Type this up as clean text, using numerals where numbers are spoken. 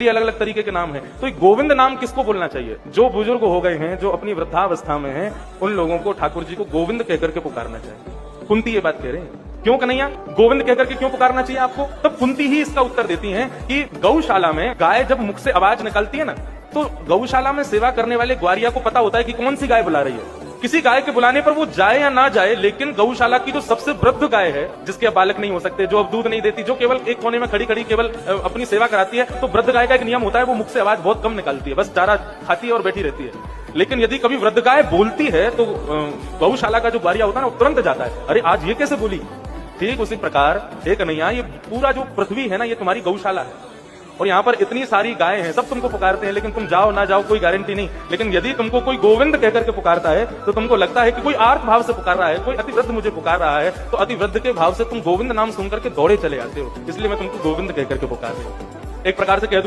अलग अलग तरीके के नाम है। तो गोविंद नाम किसको बोलना चाहिए? जो बुजुर्ग हो गए हैं, जो अपनी वृद्धावस्था में हैं, उन लोगों को ठाकुर जी को गोविंद कहकर के पुकारना चाहिए। कुंती ये बात कह रहे हैं। क्यों कन्हैया, गोविंद कहकर के क्यों पुकारना चाहिए आपको? तब कुंती ही इसका उत्तर देती हैं कि गौशाला में गाय जब मुख से आवाज निकलती है ना, तो गौशाला में सेवा करने वाले ग्वारिया को पता होता है कि कौन सी गाय बुला रही है। किसी गाय के बुलाने पर वो जाए या ना जाए, लेकिन गौशाला की जो सबसे वृद्ध गाय है, जिसके अब बालक नहीं हो सकते, जो अब दूध नहीं देती, जो केवल एक कोने में खड़ी खड़ी केवल अपनी सेवा कराती है, तो वृद्ध गाय का एक नियम होता है, वो मुख से आवाज बहुत कम निकालती है, बस चारा खाती है और बैठी रहती है। लेकिन यदि कभी वृद्ध गाय बोलती है तो गौशाला का जो ग्वारिया होता है ना, वो तुरंत जाता है, अरे आज ये कैसे बोली। ठीक उसी प्रकार हे कन्हैया, ये पूरा जो पृथ्वी है ना, ये तुम्हारी गौशाला है और यहाँ पर इतनी सारी गायें हैं, सब तुमको पुकारते हैं, लेकिन तुम जाओ ना जाओ कोई गारंटी नहीं। लेकिन यदि तुमको कोई गोविंद कहकर के पुकारता है तो तुमको लगता है कि कोई आर्त भाव से पुकार रहा है, कोई अतिवृद्ध मुझे पुकार रहा है, तो अतिवृद्ध के भाव से तुम गोविंद नाम सुनकर के दौड़े चले आते हो। इसलिए मैं तुमको गोविंद कहकर के पुकार रही हूँ। एक प्रकार से कह दूं